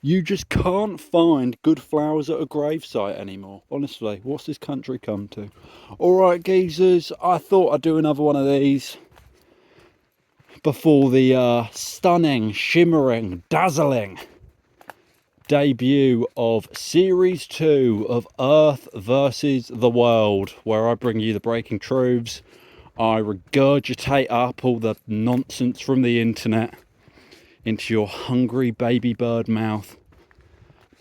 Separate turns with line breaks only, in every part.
You just can't find good flowers at a gravesite anymore. Honestly, what's this country come to? Alright, geezers, I thought I'd do another one of these before the stunning, shimmering, dazzling debut of Series 2 of Earth versus the World, where I bring you the breaking truths. I regurgitate up all the nonsense from the internet into your hungry baby bird mouth.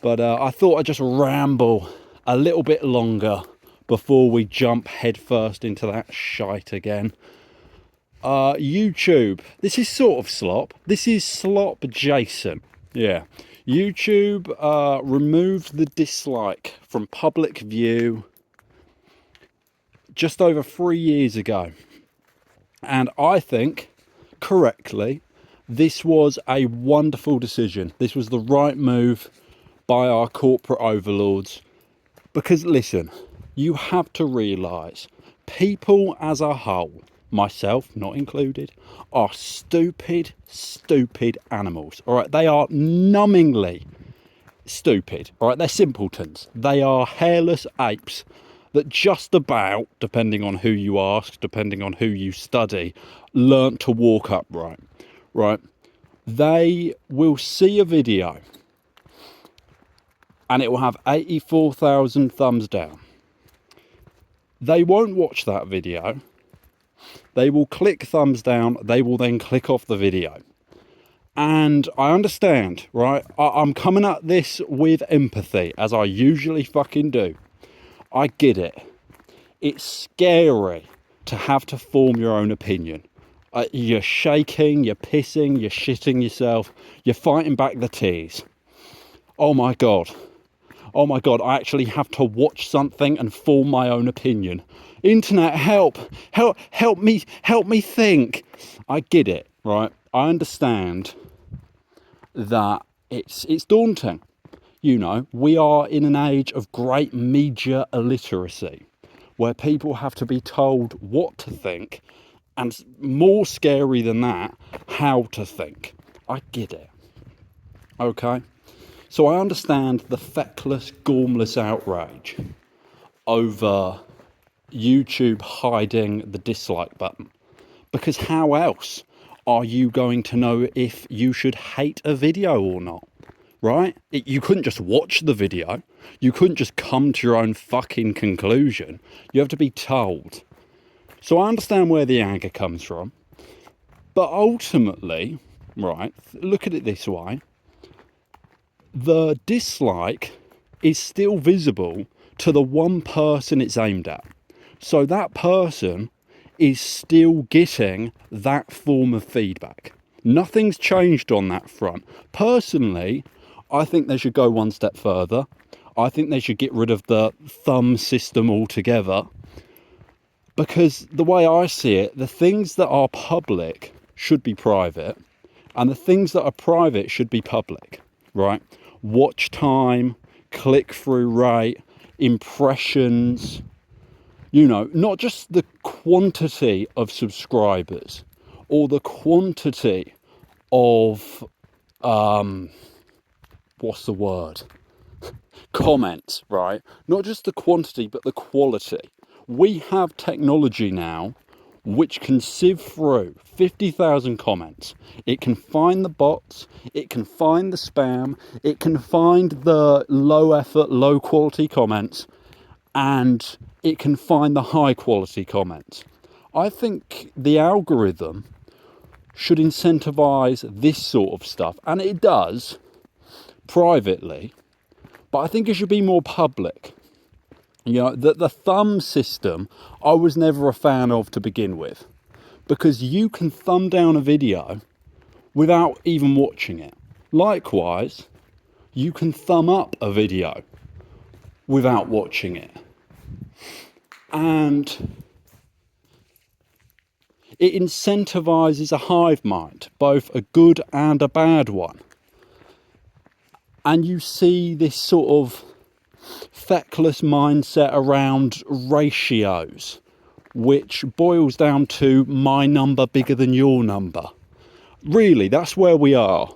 But I thought I'd just ramble a little bit longer before we jump headfirst into that shite again. YouTube. This is sort of slop. This is slop adjacent. Yeah. YouTube removed the dislike from public view just over 3 years ago. And I think, correctly, this was a wonderful decision. This was the right move by our corporate overlords. Because listen, you have to realise, people as a whole, myself not included, are stupid, stupid animals. All right, they are numbingly stupid. All right, they're simpletons. They are hairless apes that just about, depending on who you ask, depending on who you study, learnt to walk upright. Right? They will see a video and it will have 84,000 thumbs down. They won't watch that video. They will click thumbs down. They will then click off the video. And I understand, right? I'm coming at this with empathy, as I usually fucking do. I get it. It's scary to have to form your own opinion. You're shaking, you're pissing, you're shitting yourself. You're fighting back the tears. Oh my God. Oh my God, I actually have to watch something and form my own opinion. Internet, help me think. I get it, right? I understand that it's daunting. You know, we are in an age of great media illiteracy, where people have to be told what to think, and more scary than that, how to think. I get it. Okay? So I understand the feckless, gormless outrage over YouTube hiding the dislike button. Because how else are you going to know if you should hate a video or not? Right? You couldn't just watch the video. You couldn't just come to your own fucking conclusion. You have to be told. So I understand where the anger comes from. But ultimately, right, look at it this way. The dislike is still visible to the one person it's aimed at. So that person is still getting that form of feedback. Nothing's changed on that front. Personally, I think they should go one step further. I think they should get rid of the thumb system altogether. Because the way I see it, the things that are public should be private, and the things that are private should be public, right? Watch time, click-through rate, impressions, you know, not just the quantity of subscribers or the quantity of, what's the word? Comments, right? Not just the quantity, but the quality. We have technology now which can sieve through 50,000 comments. It can find the bots, it can find the spam, it can find the low effort, low quality comments, and it can find the high quality comments. I think the algorithm should incentivize this sort of stuff, and it does privately, but I think it should be more public. You know, the thumb system I was never a fan of to begin with, because you can thumb down a video without even watching it. Likewise, you can thumb up a video without watching it. And it incentivizes a hive mind, both a good and a bad one. And you see this sort of feckless mindset around ratios, which boils down to my number bigger than your number. Really, that's where we are.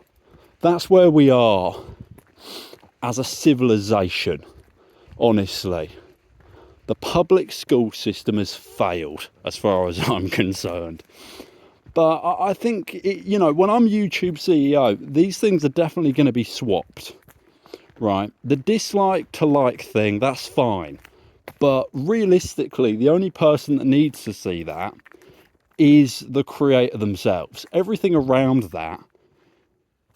That's where we are. as a civilization, honestly. The public school system has failed as far as I'm concerned. But I think, when I'm YouTube CEO, these things are definitely going to be swapped, right? The dislike to like thing, that's fine. But realistically, the only person that needs to see that is the creator themselves. Everything around that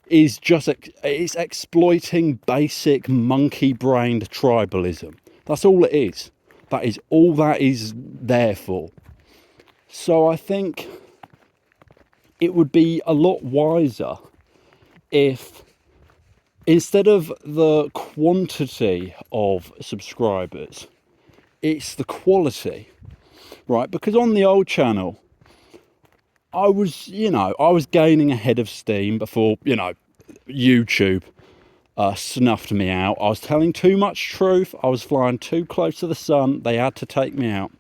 is just, it's exploiting basic monkey-brained tribalism. That's all it is. That is all that is there for. So I think it would be a lot wiser if, instead of the quantity of subscribers, it's the quality, right? Because on the old channel, I was gaining a head of steam before, YouTube snuffed me out. I was telling too much truth. I was flying too close to the sun. They had to take me out.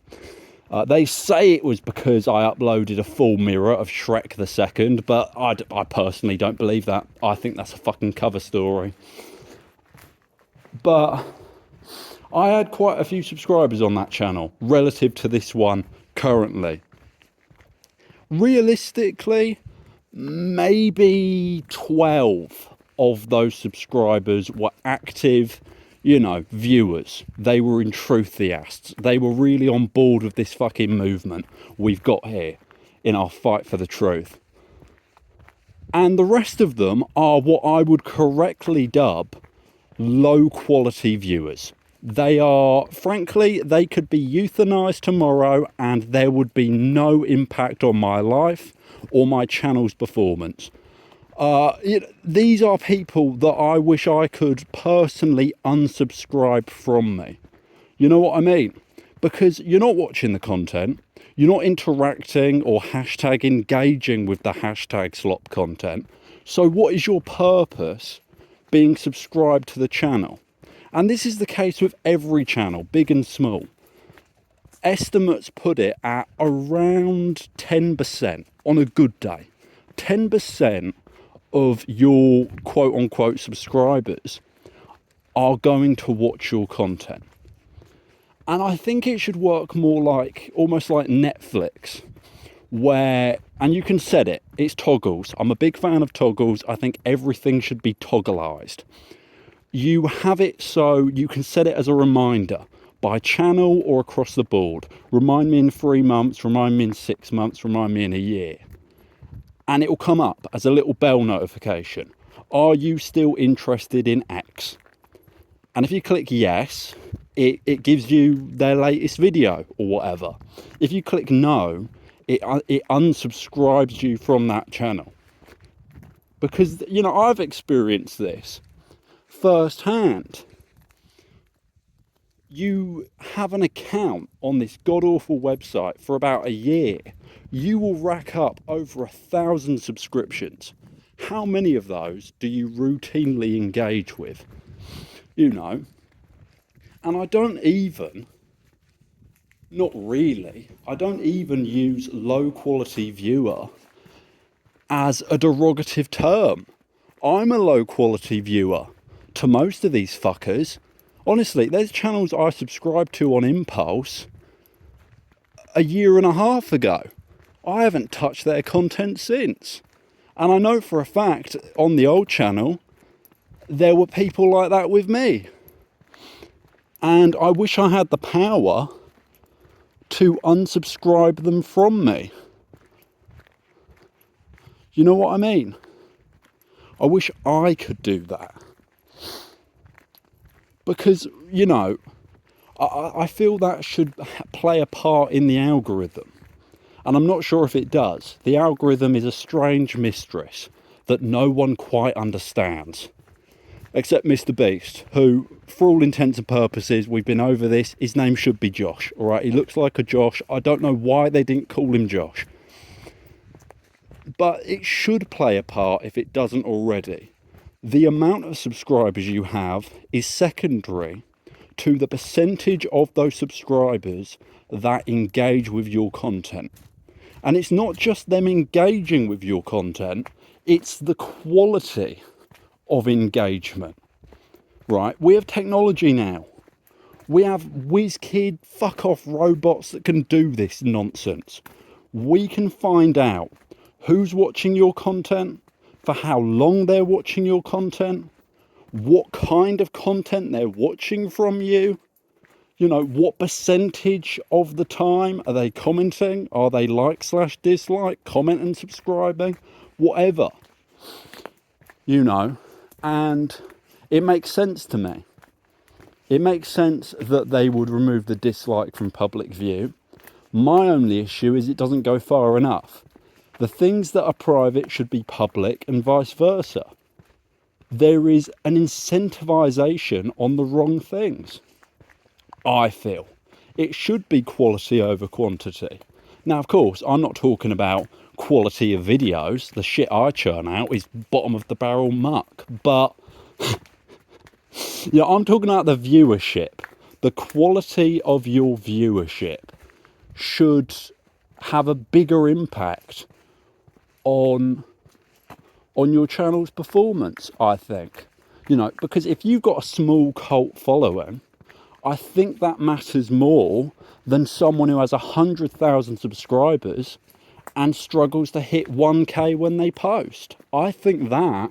They say it was because I uploaded a full mirror of Shrek the Second, but I personally don't believe that. I think that's a fucking cover story. But I had quite a few subscribers on that channel relative to this one currently. Realistically, maybe 12 of those subscribers were active, viewers. They were enthusiasts. They were really on board with this fucking movement we've got here in our fight for the truth. And the rest of them are what I would correctly dub low quality viewers. They are, frankly, they could be euthanized tomorrow and there would be no impact on my life or my channel's performance. These are people that I wish I could personally unsubscribe from me. You know what I mean? Because you're not watching the content, you're not interacting or hashtag engaging with the hashtag slop content. So what is your purpose being subscribed to the channel? And this is the case with every channel, big and small. Estimates put it at around 10% on a good day. 10% of your quote-unquote subscribers are going to watch your content. And I think it should work more like, almost like Netflix, where, and you can set it, it's toggles. I'm a big fan of toggles. I think everything should be toggleized. You have it so you can set it as a reminder by channel or across the board. Remind me in 3 months, remind me in 6 months, remind me in a year. And it will come up as a little bell notification. Are you still interested in X? And if you click yes, it gives you their latest video or whatever. If you click no, it unsubscribes you from that channel. Because, I've experienced this firsthand. You have an account on this god-awful website for about a year. You will rack up over 1,000 subscriptions. How many of those do you routinely engage with? And I don't even, not really, I don't even use low quality viewer as a derogative term. I'm a low quality viewer to most of these fuckers. Honestly, there's channels I subscribed to on impulse a year and a half ago. I haven't touched their content since. And I know for a fact on the old channel, there were people like that with me. And I wish I had the power to unsubscribe them from me. You know what I mean? I wish I could do that. Because, I feel that should play a part in the algorithm. And I'm not sure if it does. The algorithm is a strange mistress that no one quite understands. Except Mr. Beast, who, for all intents and purposes, we've been over this, his name should be Josh, alright? He looks like a Josh. I don't know why they didn't call him Josh. But it should play a part if it doesn't already. The amount of subscribers you have is secondary to the percentage of those subscribers that engage with your content. And it's not just them engaging with your content, it's the quality of engagement. right? We have technology now. We have whiz-kid, fuck-off robots that can do this nonsense. We can find out who's watching your content, for how long they're watching your content, what kind of content they're watching from you. You know, what percentage of the time are they commenting? Are they like/dislike, comment and subscribing? Whatever. You know, and it makes sense to me. It makes sense that they would remove the dislike from public view. My only issue is it doesn't go far enough. The things that are private should be public and vice versa. There is an incentivization on the wrong things, I feel. It should be quality over quantity. Now, of course, I'm not talking about quality of videos. The shit I churn out is bottom of the barrel muck. But yeah, I'm talking about the viewership. The quality of your viewership should have a bigger impact on your channel's performance, I think. You know, because if you've got a small cult following, I think that matters more than someone who has 100,000 subscribers and struggles to hit 1k when they post. I think that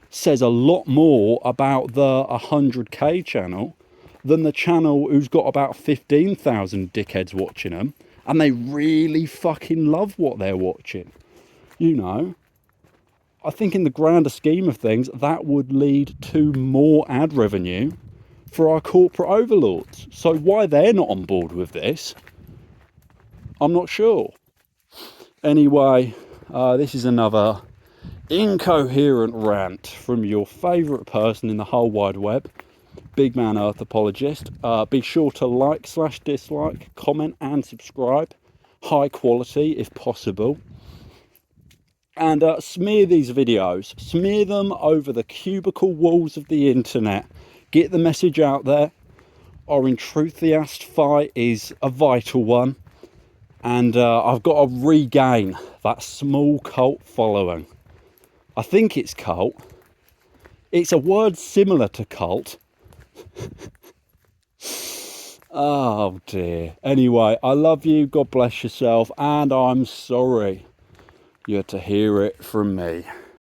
says a lot more about the 100k channel than the channel who's got about 15,000 dickheads watching them and they really fucking love what they're watching. You know, I think in the grander scheme of things, that would lead to more ad revenue for our corporate overlords. So why they're not on board with this, I'm not sure. Anyway, this is another incoherent rant from your favourite person in the whole wide web, Big Man Earth Apologist. Be sure to like/dislike, comment and subscribe. High quality if possible. And smear these videos. Smear them over the cubicle walls of the internet. Get the message out there. Our enthusiast fight is a vital one. And I've got to regain that small cult following. I think it's cult. It's a word similar to cult. Oh dear. Anyway, I love you. God bless yourself. And I'm sorry you had to hear it from me.